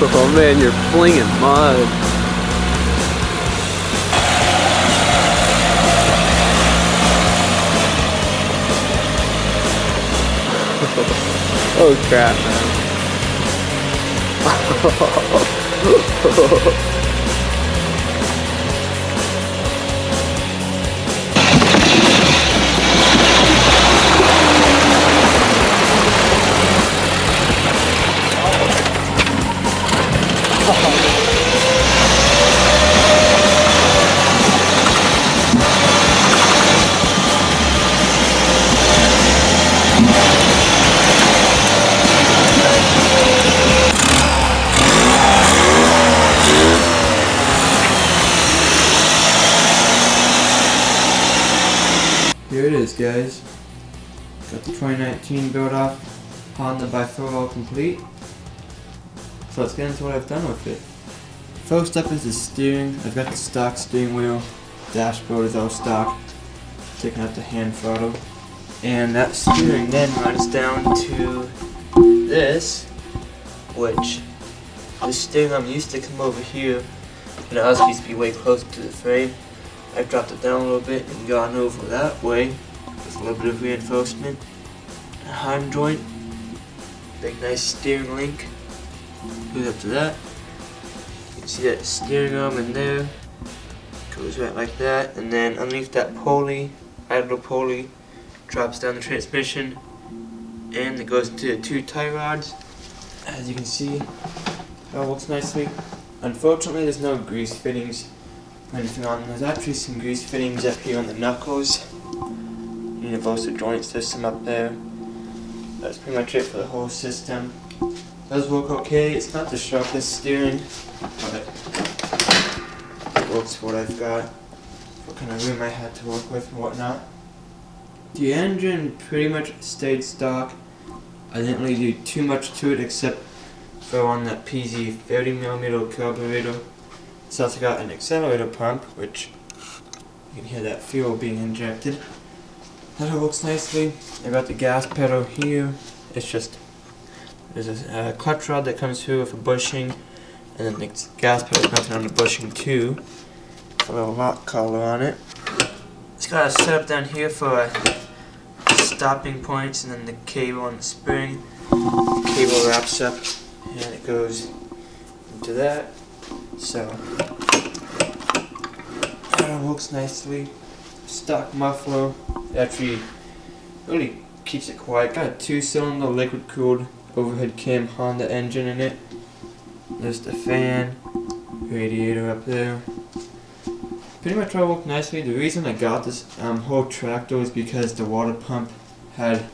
Oh man, you're flinging mud. Oh crap, man. Here it is, guys. Got the 2019 build off Honda by all complete. So let's get into what I've done with it. First up is the steering. I've got the stock steering wheel. Dashboard is all stock. Taking out the hand throttle. And that steering then runs down to this, which the steering arm used to come over here, and it also used to be way closer to the frame. I've dropped it down a little bit and gone over that way with a little bit of reinforcement. A arm joint, big nice steering link, goes up to that. You can see that steering arm in there, goes right like that, and then underneath that pulley, idler pulley, drops down the transmission, and it goes into the two tie rods. As you can see, it all works nicely. Unfortunately, there's no grease fittings or anything on. There's actually some grease fittings up here on the knuckles. Universal joint system up there. That's pretty much it for the whole system. It does work okay. It's not the sharpest steering, but it works for what I've got. What kind of room I had to work with and whatnot. The engine pretty much stayed stock. I didn't really do too much to it except throw on that PZ 30mm carburetor. It's also got an accelerator pump, which you can hear that fuel being injected. That all works nicely. I got the gas pedal here. It's just, there's a clutch rod that comes through with a bushing, and then the gas pedal comes on the bushing too. A little lock collar on it. It's got a setup down here for stopping points, and then the cable on the spring. The cable wraps up and it goes into that. So that all works nicely. Stock muffler actually really keeps it quiet. Got a 2-cylinder liquid cooled overhead cam Honda engine in it. There's the fan, radiator up there. Pretty much all worked nicely. The reason I got this whole tractor is because the water pump had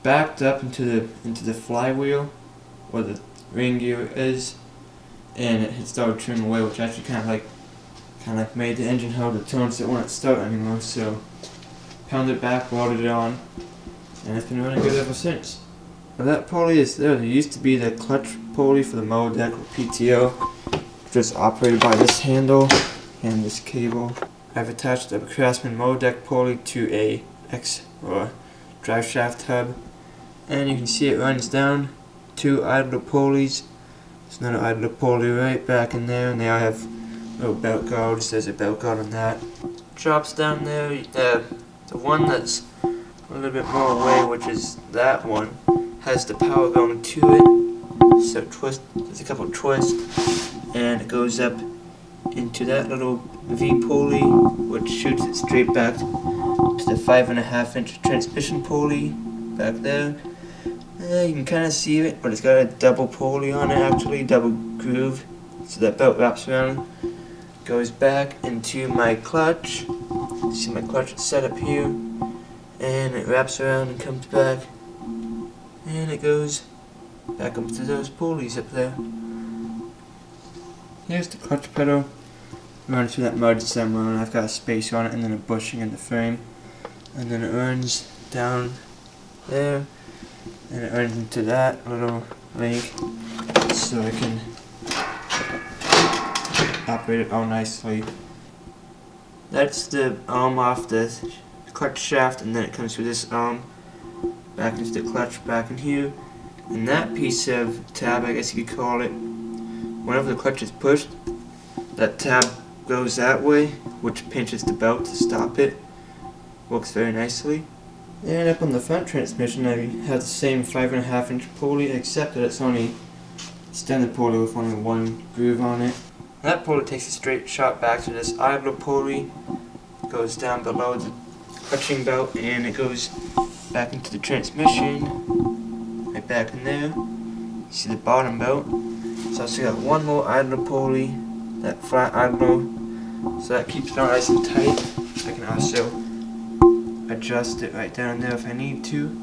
backed up into the flywheel where the ring gear is, and it had started turning away, which actually kind of like made the engine hold the tone so it wouldn't start anymore. So pounded it back, watered it on, and it's been running good ever since. Now that pulley is there. There used to be the clutch pulley for the mower deck with PTO, which is operated by this handle and this cable. I've attached a Craftsman mower deck pulley to a drive shaft hub, and you can see it runs down 2 idler pulleys. There's another idler pulley right back in there, and they all have little belt guards. There's a belt guard on that. Drops down there. The one that's a little bit more away, which is that one, has the power going to it. So there's a couple of twists, and it goes up into that little V pulley, which shoots it straight back to the 5.5-inch transmission pulley back there. You can kind of see it, but it's got a double pulley on it, actually, double groove. So that belt wraps around, goes back into my clutch. You see my clutch is set up here, and it wraps around and comes back, and it goes back up to those pulleys up there. Here's the clutch pedal. Runs through that mud somewhere, and I've got a spacer on it and then a bushing in the frame. And then it runs down there, and it runs into that little link, so I can operate it all nicely. That's the arm off the clutch shaft, and then it comes through this arm back into the clutch, back in here. And that piece of tab, I guess you could call it, whenever the clutch is pushed, that tab goes that way, which pinches the belt to stop it. Works very nicely. And up on the front transmission, I have the same 5.5-inch pulley, except that it's only standard pulley with only one groove on it. That pulley takes a straight shot back to this idler pulley, goes down below the clutching belt, and it goes back into the transmission, right back in there. You see the bottom belt. So I also got one more idler pulley, that flat idler, so that keeps it nice and tight. I can also adjust it right down there if I need to.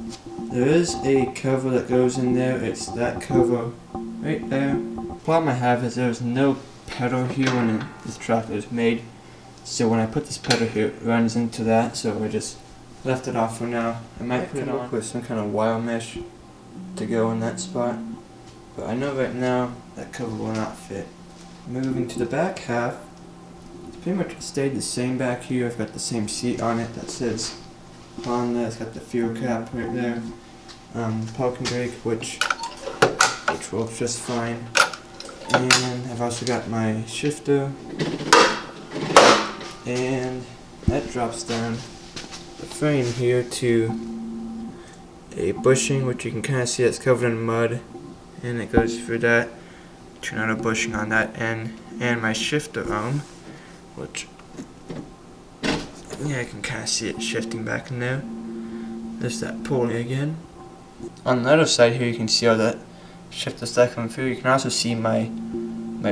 There is a cover that goes in there. It's that cover right there. The problem I have is there's no pedal here when this tractor is made. So when I put this pedal here, it runs into that, so I just left it off for now. I might put it on with some kind of wire mesh to go in that spot, but I know right now that cover will not fit. Moving to the back half, it's pretty much stayed the same back here. I've got the same seat on it that says Honda. It's got the fuel cap right there. Parking brake, which works just fine. And I've also got my shifter, and that drops down the frame here to a bushing, which you can kind of see it's covered in mud, and it goes through that. Turn out a bushing on that end, and my shifter arm, which I can kind of see it shifting back in there. There's that pulley again. On the other side here, you can see all that shifter stuff coming through. You can also see my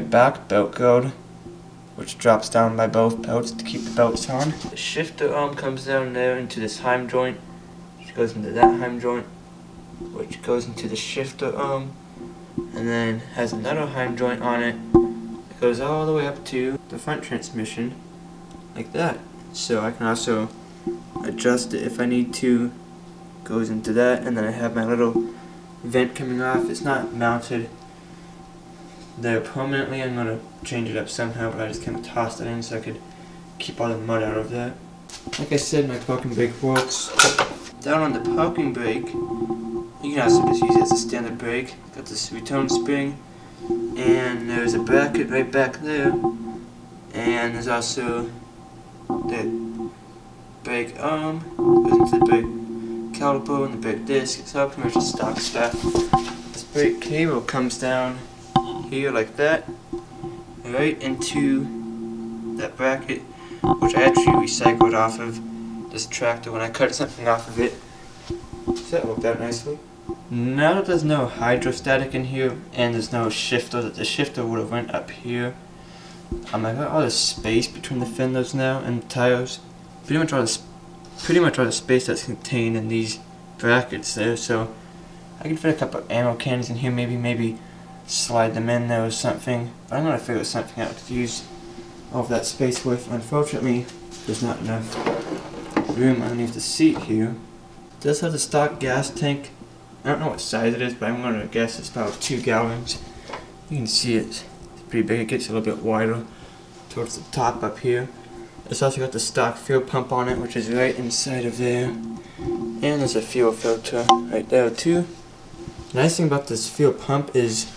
back belt guard, which drops down by both belts to keep the belts on. The shifter arm comes down there into this heim joint, which goes into that heim joint, which goes into the shifter arm, and then has another heim joint on it. It goes all the way up to the front transmission, like that. So I can also adjust it if I need to. Goes into that, and then I have my little vent coming off. It's not mounted there permanently. I'm going to change it up somehow, but I just kind of tossed it in so I could keep all the mud out of that. Like I said, my parking brake works. Down on the parking brake, you can also just use it as a standard brake. Got this return spring, and there's a bracket right back there, and there's also the brake arm, goes into the brake caliper and the brake disc. It's all pretty much just stock stuff. This brake cable comes down here like that, right into that bracket, which I actually recycled off of this tractor when I cut something off of it. So that worked out nicely. Now that there's no hydrostatic in here and there's no shifter, that the shifter would have went up here. I got all this space between the fenders now and the tires. Pretty much all the space that's contained in these brackets there, so I can fit a couple of ammo cans in here, maybe slide them in there or something. But I'm gonna figure something out to use all of that space with. Unfortunately, there's not enough room underneath the seat here. It does have the stock gas tank. I don't know what size it is, but I'm gonna guess it's about 2 gallons. You can see it's pretty big. It gets a little bit wider towards the top up here. It's also got the stock fuel pump on it, which is right inside of there. And there's a fuel filter right there too. The nice thing about this fuel pump is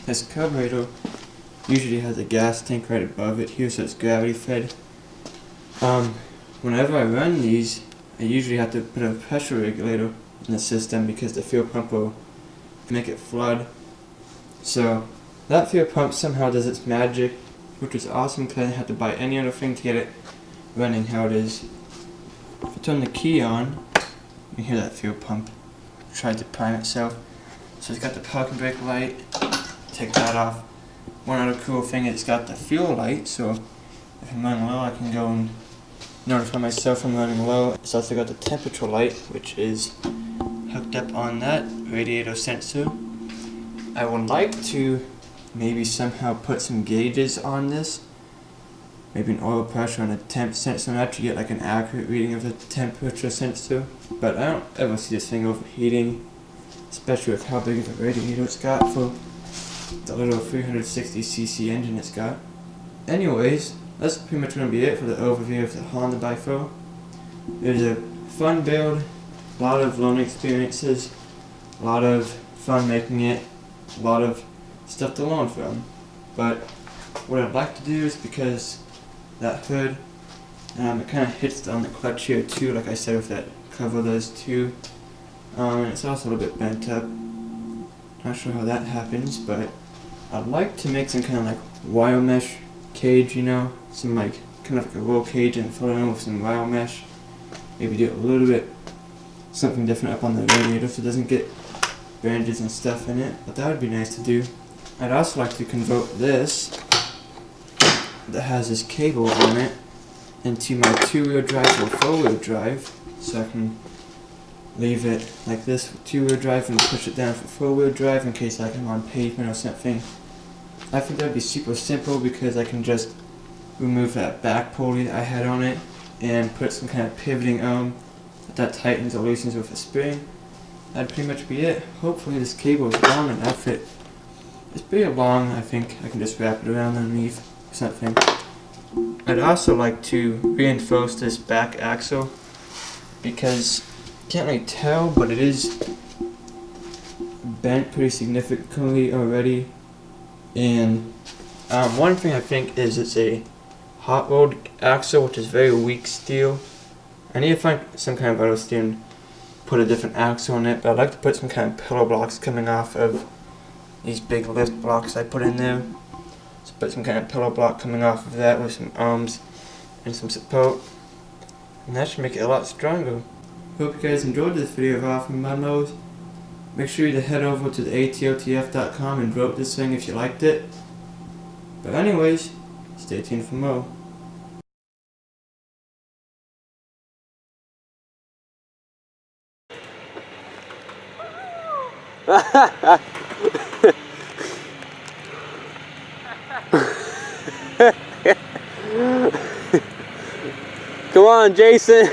this carburetor usually has a gas tank right above it here, so it's gravity fed. Whenever I run these, I usually have to put a pressure regulator in the system because the fuel pump will make it flood. So that fuel pump somehow does its magic, which is awesome because I didn't have to buy any other thing to get it running how it is. If I turn the key on, you can hear that fuel pump try to prime itself. So it's got the parking brake light, take that off. One other cool thing is it's got the fuel light, so if I'm running low I can go and notify myself I'm running low. It's also got the temperature light, which is hooked up on that radiator sensor. I would like to maybe somehow put some gauges on this, maybe an oil pressure and a temp sensor, not to get like an accurate reading of the temperature sensor, but I don't ever see this thing overheating, especially with how big of a radiator it's got for the little 360cc engine it's got. Anyways, that's pretty much going to be it for the overview of the Honda GX360. It was a fun build, A lot of learning experiences, a lot of fun making it, a lot of stuff to learn from. But what I'd like to do is, because that hood, it kind of hits on the clutch here too, like I said, with that cover those two. And it's also a little bit bent up. Not sure how that happens, but I'd like to make some kind of like wire mesh cage, you know, some like kind of like a roll cage and fill it in with some wire mesh. Maybe do a little bit something different up on the radiator so it doesn't get bandages and stuff in it, but that would be nice to do. I'd also like to convert this that has this cable on it into my 2-wheel drive or 4-wheel drive, so I can leave it like this with 2-wheel drive and push it down for 4-wheel drive in case like I'm on pavement or something. I think that would be super simple because I can just remove that back pulley that I had on it and put some kind of pivoting arm that tightens or loosens with a spring. That'd pretty much be it. Hopefully this cable is long enough. It's pretty long. I think I can just wrap it around underneath or something. I'd also like to reinforce this back axle because you can't really tell, but it is bent pretty significantly already. And one thing I think is it's a hot rolled axle, which is very weak steel. I need to find some kind of other steel and put a different axle on it, but I'd like to put some kind of pillow blocks coming off of these big lift blocks I put in there. So put some kind of pillow block coming off of that with some arms and some support, and that should make it a lot stronger. Hope you guys enjoyed this video of all from MudMowers. Make sure you head over to the ATOTF.com and vote this thing if you liked it. But anyways, stay tuned for more. Come on, Jason.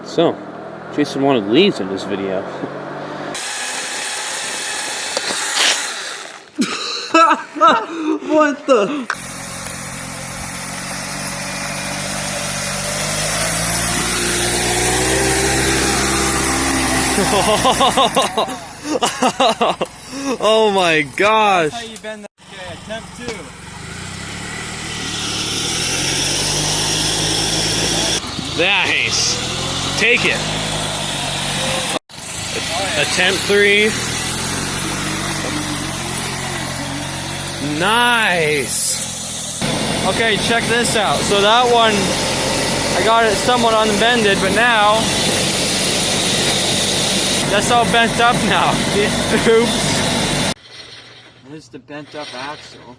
So, Jason wanted leaves in this video. What the? Oh my gosh. That's how you bend that. Okay, attempt 2. Nice. Take it. Attempt 3. Nice. Okay, check this out. So that one, I got it somewhat unbended, but now that's all bent up now. Oops. There's the bent up axle.